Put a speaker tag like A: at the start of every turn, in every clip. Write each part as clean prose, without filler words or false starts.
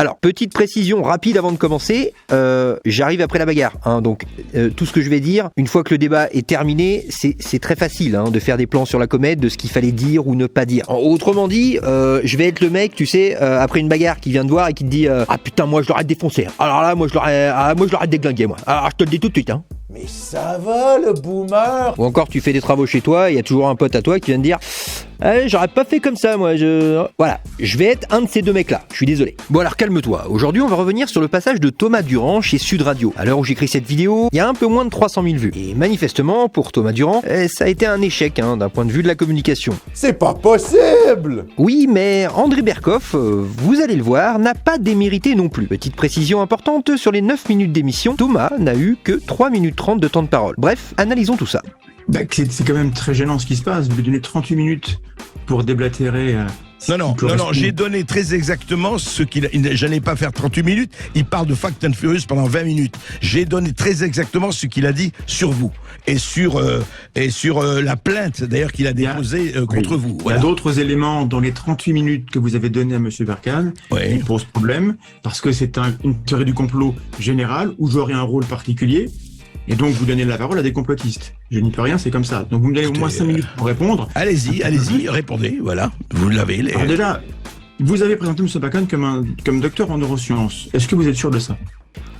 A: Alors, petite précision rapide avant de commencer, j'arrive après la bagarre, hein, donc tout ce que je vais dire, une fois que le débat est terminé, c'est très facile hein, de faire des plans sur la comète, de ce qu'il fallait dire ou ne pas dire. Autrement dit, je vais être le mec, tu sais, après une bagarre qui vient de voir et qui te dit ah putain, moi je l'aurais défoncé. Alors là, moi je l'aurais déglingué, moi. Alors je te le dis tout de suite, hein.
B: Mais ça va, le boomer!
A: Ou encore, tu fais des travaux chez toi, il y a toujours un pote à toi qui vient te dire j'aurais pas fait comme ça, moi, Voilà, je vais être un de ces deux mecs-là, je suis désolé. Bon alors, calme-toi. Aujourd'hui, on va revenir sur le passage de Thomas Durand chez Sud Radio. À l'heure où j'écris cette vidéo, il y a un peu moins de 300 000 vues. Et manifestement, pour Thomas Durand, ça a été un échec, hein, d'un point de vue de la communication.
B: C'est pas possible!
A: Oui, mais André Berkoff, vous allez le voir, n'a pas démérité non plus. Petite précision importante, sur les 9 minutes d'émission, Thomas n'a eu que 3 minutes 30 de temps de parole. Bref, analysons tout ça.
C: C'est quand même très gênant ce qui se passe. Vous lui donnez 38 minutes pour déblatérer.
D: Non, j'ai donné très exactement ce qu'il a. J'allais pas faire 38 minutes, il parle de Fast and Furious pendant 20 minutes. J'ai donné très exactement ce qu'il a dit sur vous et sur la plainte d'ailleurs qu'il a déposée contre vous. Voilà.
C: Il y a d'autres éléments dans les 38 minutes que vous avez donné à M. Berkane qui posent problème parce que c'est une théorie du complot générale où j'aurai un rôle particulier. Et donc, vous donnez la parole à des complotistes. Je n'y peux rien, c'est comme ça. Donc, vous me donnez au moins 5 minutes pour répondre.
D: Allez-y, répondez, voilà. Vous l'avez.
C: Alors déjà, vous avez présenté M. Berkane comme docteur en neurosciences. Est-ce que vous êtes sûr de ça ?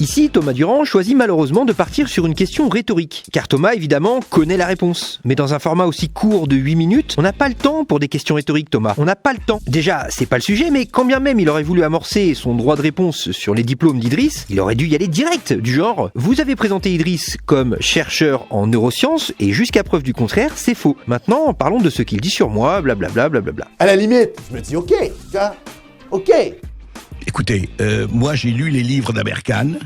A: Ici, Thomas Durand choisit malheureusement de partir sur une question rhétorique, car Thomas, évidemment, connaît la réponse. Mais dans un format aussi court de 8 minutes, on n'a pas le temps pour des questions rhétoriques, Thomas. On n'a pas le temps. Déjà, c'est pas le sujet, mais quand bien même il aurait voulu amorcer son droit de réponse sur les diplômes d'Idriss, il aurait dû y aller direct, du genre « Vous avez présenté Idriss comme chercheur en neurosciences, et jusqu'à preuve du contraire, c'est faux. Maintenant, parlons de ce qu'il dit sur moi, blablabla, blablabla. »
B: À la limite, je me dis ok, ok.
D: Écoutez, moi j'ai lu les livres d'Aberkane.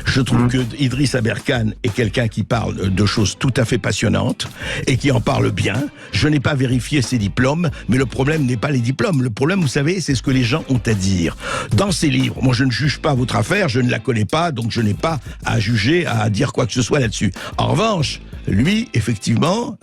D: Je trouve que Idriss Aberkane est quelqu'un qui parle de choses tout à fait passionnantes et qui en parle bien. Je n'ai pas vérifié ses diplômes, mais le problème n'est pas les diplômes. Le problème, vous savez, c'est ce que les gens ont à dire. Dans ces livres, moi je ne juge pas votre affaire, je ne la connais pas, donc je n'ai pas à juger, à dire quoi que ce soit là-dessus. En revanche, lui, effectivement,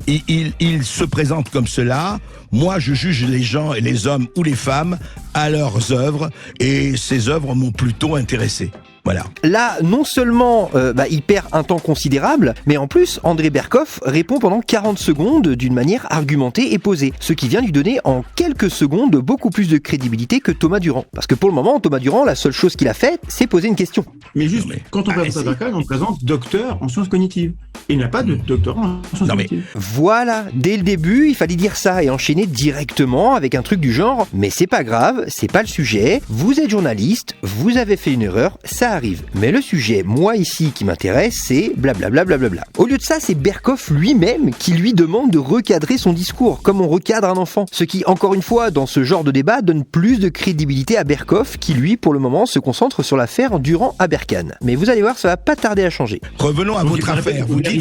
D: il se présente comme cela. Moi, je juge les gens, et les hommes ou les femmes, à leurs œuvres, et ces œuvres m'ont plutôt intéressé. Voilà.
A: Là, non seulement il perd un temps considérable, mais en plus, André Berkoff répond pendant 40 secondes d'une manière argumentée et posée, ce qui vient lui donner en quelques secondes beaucoup plus de crédibilité que Thomas Durand. Parce que pour le moment, Thomas Durand, la seule chose qu'il a faite, c'est poser une question.
C: Mais juste, quand on présente Berkane, on présente docteur en sciences cognitives. Il n'y a pas de doctorat en sciences cognitives.
A: Voilà, dès le début, il fallait dire ça et enchaîner directement avec un truc du genre « Mais c'est pas grave, c'est pas le sujet, vous êtes journaliste, vous avez fait une erreur, ça arrive. Mais le sujet, moi ici, qui m'intéresse, c'est blablabla. Blablabla. » Au lieu de ça, c'est Berkoff lui-même qui lui demande de recadrer son discours, comme on recadre un enfant. Ce qui, encore une fois, dans ce genre de débat, donne plus de crédibilité à Berkoff, qui lui, pour le moment, se concentre sur l'affaire Durand-Aberkane. Mais vous allez voir, ça va pas tarder à changer.
D: Revenons à votre affaire. Vous dites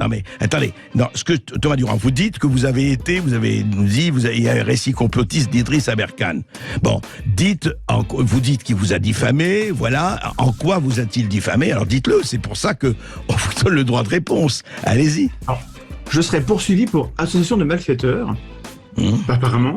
D: non mais attendez, non, ce que Thomas Durand, vous dites que vous avez il y a un récit complotiste d'Idriss Aberkane. Bon, vous dites qu'il vous a diffamé, voilà. En quoi vous a-t-il diffamé? Alors dites-le, c'est pour ça que on vous donne le droit de réponse. Allez-y.
C: Alors, je serai poursuivi pour association de malfaiteurs, apparemment.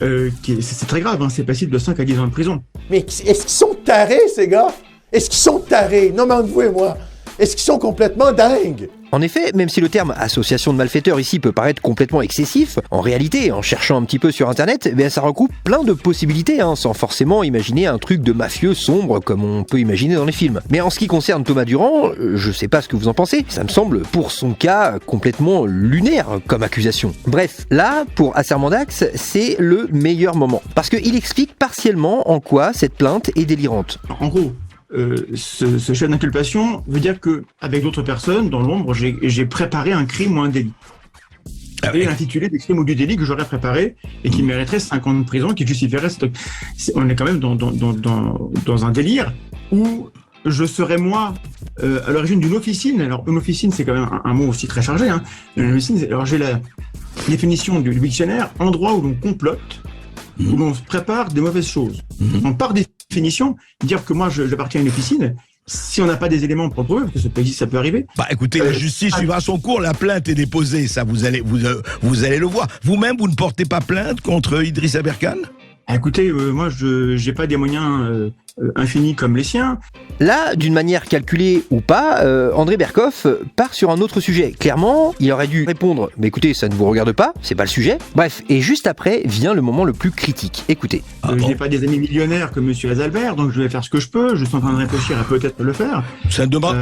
C: C'est très grave, hein, c'est passible de 5 à 10 ans de prison.
B: Mais est-ce qu'ils sont tarés, ces gars? Est-ce qu'ils sont tarés? Non, mais entre vous et moi. Est-ce qu'ils sont complètement dingues?
A: En effet, même si le terme association de malfaiteurs ici peut paraître complètement excessif, en réalité, en cherchant un petit peu sur internet, ça regroupe plein de possibilités, sans forcément imaginer un truc de mafieux sombre comme on peut imaginer dans les films. Mais en ce qui concerne Thomas Durand, je sais pas ce que vous en pensez, ça me semble pour son cas complètement lunaire comme accusation. Bref, là, pour Asserment d'Axe, c'est le meilleur moment, parce qu'il explique partiellement en quoi cette plainte est délirante.
C: En gros, ce chef d'inculpation veut dire que, avec d'autres personnes, dans l'ombre, j'ai préparé un crime ou un délit. Et l'intitulé du crime ou du délit que j'aurais préparé et qui mériterait 5 ans de prison, qui justifierait on est quand même dans un délire où je serais moi à l'origine d'une officine. Alors une officine, c'est quand même un mot aussi très chargé. Une officine, alors j'ai la définition du dictionnaire, endroit où l'on complote, où l'on se prépare des mauvaises choses. Donc par définition, dire que moi j'appartiens à une officine, si on n'a pas des éléments pour prouver, parce que ça peut arriver.
D: Écoutez, la justice suivra son cours, la plainte est déposée, ça vous allez le voir. Vous-même, vous ne portez pas plainte contre Idriss Aberkane?
C: Écoutez, moi, je n'ai pas des moyens infinis comme les siens.
A: Là, d'une manière calculée ou pas, André Berkoff part sur un autre sujet. Clairement, il aurait dû répondre « Mais écoutez, ça ne vous regarde pas, c'est pas le sujet ». Bref, et juste après vient le moment le plus critique. Écoutez.
C: Je n'ai pas des amis millionnaires comme Monsieur Azalbert, donc je vais faire ce que je peux. Je suis en train de réfléchir à peut-être le faire.
D: Ça ne demande,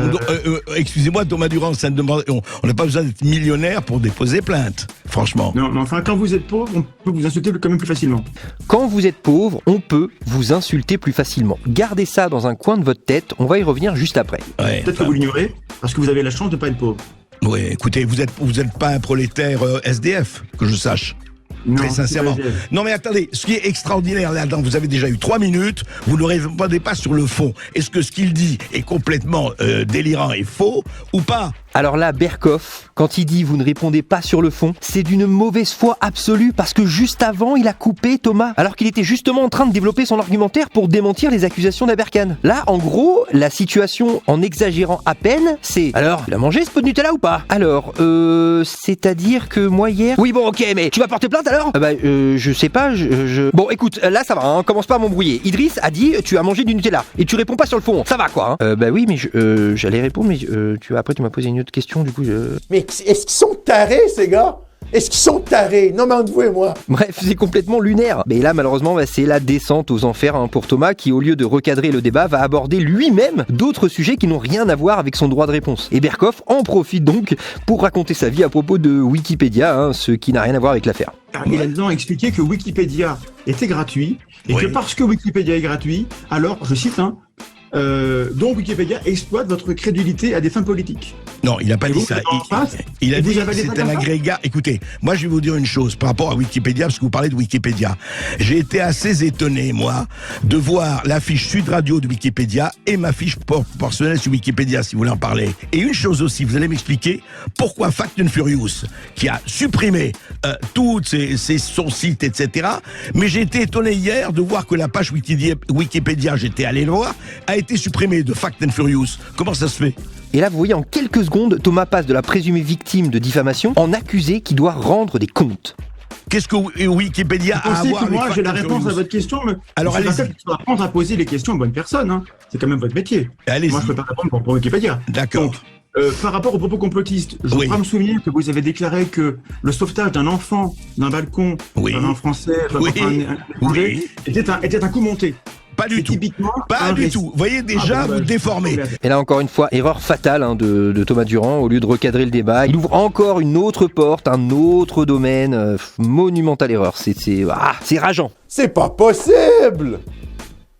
D: excusez-moi Thomas Durand, ça ne demande, on n'a pas besoin d'être millionnaire pour déposer plainte, franchement.
C: Non, mais enfin, quand vous êtes pauvre, on peut vous insulter quand même plus facilement.
A: Quand vous êtes pauvre, on peut vous insulter plus facilement. Gardez ça dans un coin de votre tête, on va y revenir juste après.
D: Ouais,
C: peut-être que vous l'ignorez, parce que vous avez la chance de ne pas être pauvre.
D: Oui, écoutez, vous êtes pas un prolétaire SDF, que je sache.
C: Non,
D: très sincèrement. Non mais attendez, ce qui est extraordinaire là-dedans, vous avez déjà eu 3 minutes, vous ne répondez pas sur le fond. Est-ce que ce qu'il dit est complètement délirant et faux ou pas?
A: Alors là, Berkoff, quand il dit « vous ne répondez pas sur le fond », c'est d'une mauvaise foi absolue parce que juste avant, il a coupé Thomas, alors qu'il était justement en train de développer son argumentaire pour démentir les accusations d'Aberkan. Là, en gros, la situation, en exagérant à peine, c'est « alors, il a mangé ce pot de Nutella ou pas ?»« Alors, c'est-à-dire que moi hier... »« Oui, bon, ok, mais tu vas porter plainte alors ?»« je sais pas, Bon, écoute, là, ça va, hein, commence pas à m'embrouiller. Idriss a dit « tu as mangé du Nutella » et tu réponds pas sur le fond, ça va quoi, hein. Oui, mais j'allais répondre, mais après tu m'as posé une autre question, du coup
B: Mais est-ce qu'ils sont tarés, ces gars? Est-ce qu'ils sont tarés? Non, mais entre vous et moi.
A: Bref, c'est complètement lunaire. Mais là, malheureusement, c'est la descente aux enfers pour Thomas qui, au lieu de recadrer le débat, va aborder lui-même d'autres sujets qui n'ont rien à voir avec son droit de réponse. Et Berkoff en profite donc pour raconter sa vie à propos de Wikipédia, ce qui n'a rien à voir avec l'affaire.
C: Il a dedans expliqué que Wikipédia était gratuit, et que parce que Wikipédia est gratuit, alors, je cite, donc Wikipédia exploite votre crédulité à des fins politiques.
D: Non, il n'a pas dit ça. Il a dit que c'est un agrégat. Écoutez, moi je vais vous dire une chose par rapport à Wikipédia, parce que vous parlez de Wikipédia. J'ai été assez étonné, moi, de voir la fiche Sud Radio de Wikipédia et ma fiche personnelle sur Wikipédia, si vous voulez en parler. Et une chose aussi, vous allez m'expliquer pourquoi Fast and Furious, qui a supprimé son site, etc. Mais j'ai été étonné hier de voir que la page Wikipédia, j'étais allé le voir, a été supprimée de Fast and Furious. Comment ça se fait ?
A: Et là, vous voyez, en quelques secondes, Thomas passe de la présumée victime de diffamation en accusé qui doit rendre des comptes.
D: Qu'est-ce que Wikipédia a à voir avec
C: moi, j'ai la réponse à votre question, mais
D: alors allez-y.
C: Il faut apprendre à poser les questions aux bonnes personnes. Hein. C'est quand même votre métier.
D: Allez-y.
C: Moi, je ne peux pas répondre pour Wikipédia.
D: D'accord.
C: Donc, par rapport aux propos complotistes, je crois me souvenir que vous avez déclaré que le sauvetage d'un enfant d'un balcon, un Français, était un coup monté.
D: Pas du tout. Pas du tout. Vous voyez, déjà, vous déformez.
A: Et là, encore une fois, erreur fatale de Thomas Durand. Au lieu de recadrer le débat, il ouvre encore une autre porte, un autre domaine. Monumentale erreur. C'est rageant.
B: C'est pas possible!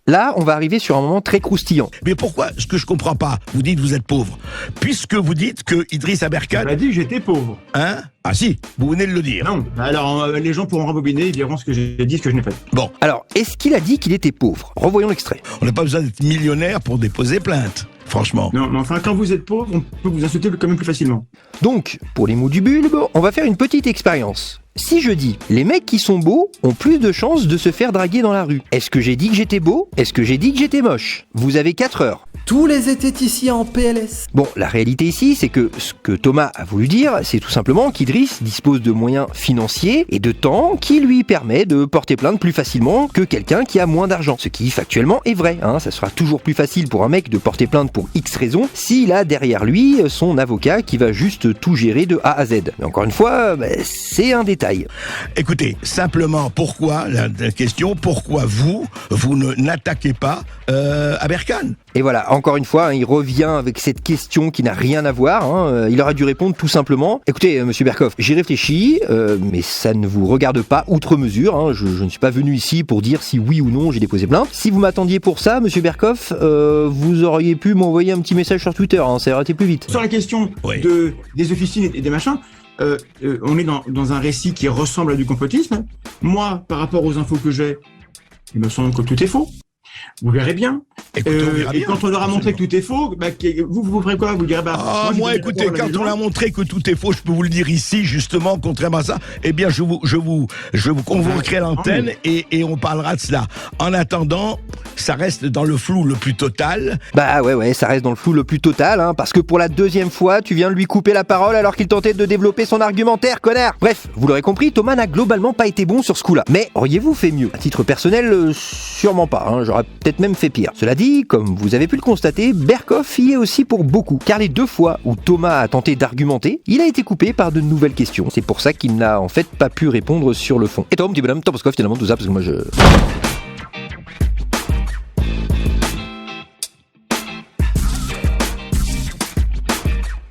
A: Là, on va arriver sur un moment très croustillant.
D: Mais pourquoi? Ce que je comprends pas, vous dites que vous êtes pauvre. Puisque vous dites que Idriss Aberkan...
C: Il a dit que j'étais pauvre.
D: Hein? Ah si, vous venez de le dire.
C: Non, alors les gens pourront rembobiner, ils verront ce que j'ai dit, ce que je n'ai pas dit.
D: Bon.
A: Alors, est-ce qu'il a dit qu'il était pauvre? Revoyons l'extrait.
D: On n'a pas besoin d'être millionnaire pour déposer plainte. Franchement.
C: Non, mais enfin, quand vous êtes pauvre, on peut vous insulter quand même plus facilement.
A: Donc, pour les mots du bulbe, on va faire une petite expérience. Si je dis « les mecs qui sont beaux ont plus de chances de se faire draguer dans la rue », est-ce que j'ai dit que j'étais beau? Est-ce que j'ai dit que j'étais moche? Vous avez 4 heures.
E: Tous les esthéticiens en PLS.
A: Bon, la réalité ici, c'est que ce que Thomas a voulu dire, c'est tout simplement qu'Idriss dispose de moyens financiers et de temps qui lui permet de porter plainte plus facilement que quelqu'un qui a moins d'argent. Ce qui factuellement est vrai, ça sera toujours plus facile pour un mec de porter plainte pour X raisons s'il a derrière lui son avocat qui va juste tout gérer de A à Z. Mais encore une fois, c'est un détail.
D: Écoutez, simplement, pourquoi, la question, pourquoi vous n'attaquez pas Aberkan?
A: Et voilà, encore une fois, il revient avec cette question qui n'a rien à voir. Il aurait dû répondre tout simplement. Écoutez, monsieur Berkoff, j'ai réfléchi, mais ça ne vous regarde pas outre mesure. Je ne suis pas venu ici pour dire si oui ou non j'ai déposé plainte. Si vous m'attendiez pour ça, monsieur Berkoff, vous auriez pu m'envoyer un petit message sur Twitter. Ça aurait été plus vite.
C: Sur la question des officines et des machins, on est dans un récit qui ressemble à du complotisme. Moi, par rapport aux infos que j'ai, il me semble que tout est faux. Vous verrez bien.
D: Écoutez, on verra bien.
C: Et quand on leur a montré que tout est faux, vous ferez quoi? Vous direz
D: moi écoutez, quand on a montré que tout est faux, je peux vous le dire ici, justement, contrairement à ça, eh bien, je vous convoquerai à l'antenne et on parlera de cela. En attendant, ça reste dans le flou le plus total.
A: Bah ouais, ça reste dans le flou le plus total, hein, parce que pour la deuxième fois, tu viens de lui couper la parole alors qu'il tentait de développer son argumentaire, connard. Bref, vous l'aurez compris, Thomas n'a globalement pas été bon sur ce coup-là. Mais auriez-vous fait mieux? À titre personnel, sûrement pas, hein, j'aurais peut-être même fait pire. Cela dit, comme vous avez pu le constater, Berkoff y est aussi pour beaucoup, car les 2 fois où Thomas a tenté d'argumenter, il a été coupé par de nouvelles questions. C'est pour ça qu'il n'a en fait pas pu répondre sur le fond. Et toi, mon petit bonhomme, t'en penses quoi finalement de tout ça? Parce que moi